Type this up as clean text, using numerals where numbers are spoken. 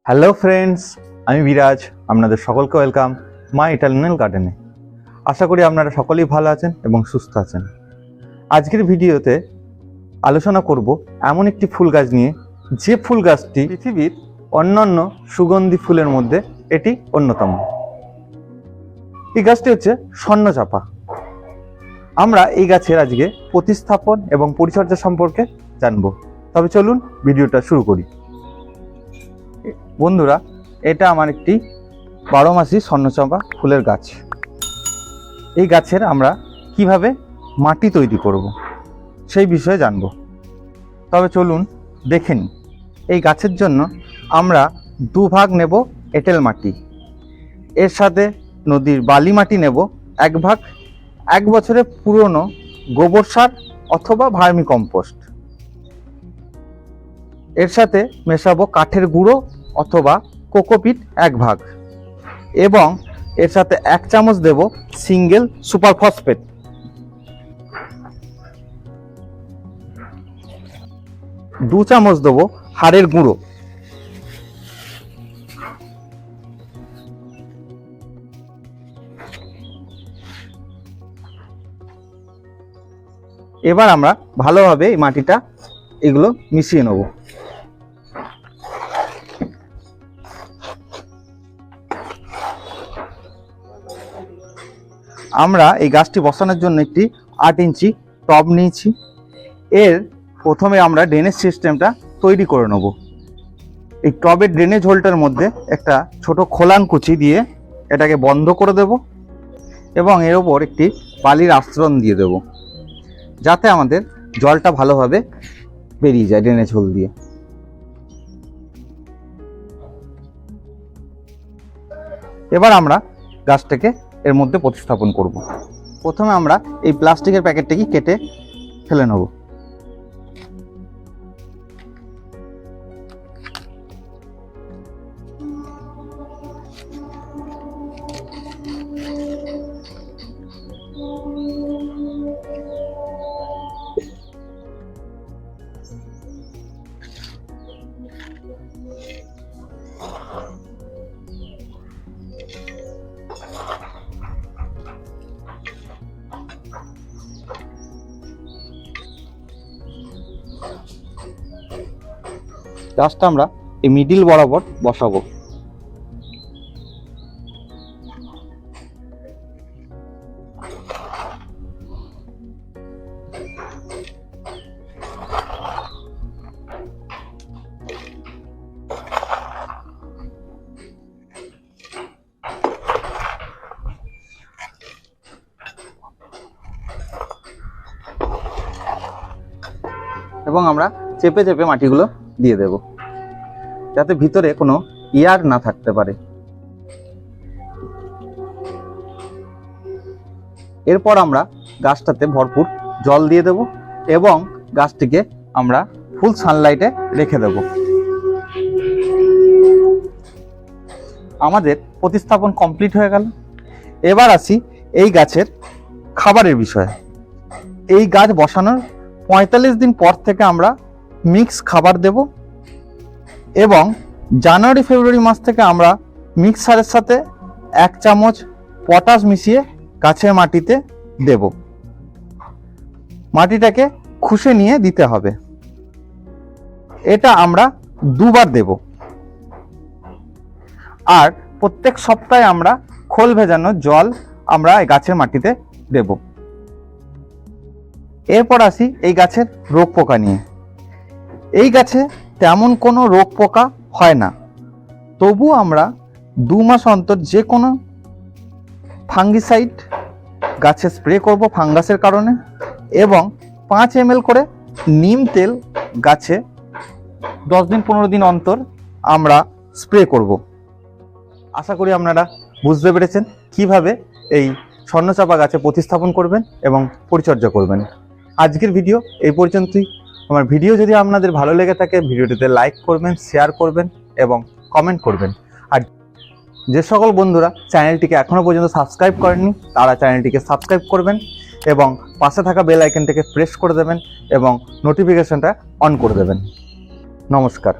Hello friends, আমি বিরাজ। আপনাদের সকলকে ওয়েলকাম মাই ইটালিয়ান গার্ডেনে। আশা করি আপনারা সকলেই ভালো আছেন এবং সুস্থ আছেন। আজকের ভিডিওতে আলোচনা করব এমন একটি ফুল গাছ নিয়ে, যে ফুল গাছটি পৃথিবীর অন্যান্য সুগন্ধি ফুলের মধ্যে এটি অন্যতম। এই গাছটি হচ্ছে স্বর্ণ চাঁপা। আমরা এই গাছের আজকে প্রতিস্থাপন এবং পরিচর্যা সম্পর্কে জানব। তবে চলুন ভিডিওটা শুরু করি। বন্ধুরা, এটা আমার একটি 12 মাসি স্বর্ণচম্পা ফুলের গাছ। এই গাছের আমরা কিভাবে মাটি তৈরি করব সেই বিষয়ে জানব। তবে চলুন দেখে নিই। এই গাছের জন্য আমরা 2 ভাগ নেব এঁটেল মাটি, এর সাথে নদীর বালি মাটি নেব 1 ভাগ, 1 বছরের পুরনো গোবর সার অথবা ভার্মি কম্পোস্ট। এর সাথে মেশাবো কাঠের গুঁড়ো অথবা কোকোপিট 1 ভাগ, এবং এর সাথে 1 চামচ দেব সিঙ্গেল সুপার ফসফেট। দু চামচ দেব হাড়ের গুঁড়ো। এবার আমরা ভালোভাবে এই মাটিটা এগুলো মিশিয়ে নেব। আমরা এই গাছটি বসানোর জন্য একটি 8 ইঞ্চি টব নিয়েছি। এর প্রথমে আমরা ড্রেনেজ সিস্টেমটা তৈরি করে নেব। এই টবের ড্রেনেজ হোলটার মধ্যে একটা ছোট খোলান কুচি দিয়ে এটাকে বন্ধ করে দেব, এবং এর ওপর একটি বালির আস্তরণ দিয়ে দেব, যাতে আমাদের জলটা ভালোভাবে বেরিয়ে যায় ড্রেনেজ হোল দিয়ে। এবার আমরা গাছটাকে এর মধ্যে প্রতিস্থাপন করব। প্রথমে আমরা এই প্লাস্টিকের প্যাকেটটাকে কেটে ফেলে নেব। গাছটা আমরা এই মিডিল বরাবর বসাবো। এবং আমরা চেপে চেপে মাটিগুলো দিয়ে দেব, যাতে ভিতরে কোনো এয়ার না থাকতে পারে। এরপর আমরা গাছটাতে ভরপুর জল দিয়ে দেব, এবং গাছটিকে আমরা ফুল সানলাইটে রেখে দেব। আমাদের প্রতিস্থাপন কমপ্লিট হয়ে গেল। এবার আসি এই গাছের খাবারের বিষয়ে। এই গাছ বসানোর 45 দিন পর থেকে আমরা মিক্স খাবার দেব, এবং জানুয়ারি ফেব্রুয়ারি মাস থেকে আমরা মিক্সারের সাথে 1 চামচ পটাশ মিশিয়ে গাছের মাটিতে দেব। মাটিটাকে খুশে নিয়ে দিতে হবে। এটা আমরা 2 বার দেব। আর প্রত্যেক সপ্তাহে আমরা খোল ভেজানো জল আমরা এই গাছের মাটিতে দেব। এরপর আসি এই গাছের রোগ পোকা নিয়ে। এই গাছে তেমন কোনো রোগ পোকা হয় না, তবু আমরা 2 মাস অন্তর যে কোনো ফাঙ্গিসাইড গাছে স্প্রে করব ফাঙ্গাসের কারণে, এবং 5 ml করে নিম তেল গাছে 10 দিন 15 দিন অন্তর আমরা স্প্রে করব। আশা করি আপনারা বুঝতে পেরেছেন কিভাবে এই স্বর্ণচাঁপা গাছে প্রতিস্থাপন করবেন এবং পরিচর্যা করবেন। আজকের ভিডিও এই পর্যন্তই। আমার ভিডিও যদি আপনাদের ভালো লেগে থাকে, ভিডিওটিতে লাইক করবেন, শেয়ার করবেন এবং কমেন্ট করবেন। আর যে সকল বন্ধুরা চ্যানেলটিকে এখনো পর্যন্ত সাবস্ক্রাইব করেননি, তারা চ্যানেলটিকে সাবস্ক্রাইব করবেন এবং পাশে থাকা বেল আইকনটিকে প্রেস করে দেবেন এবং নোটিফিকেশনটা অন করে দেবেন। নমস্কার।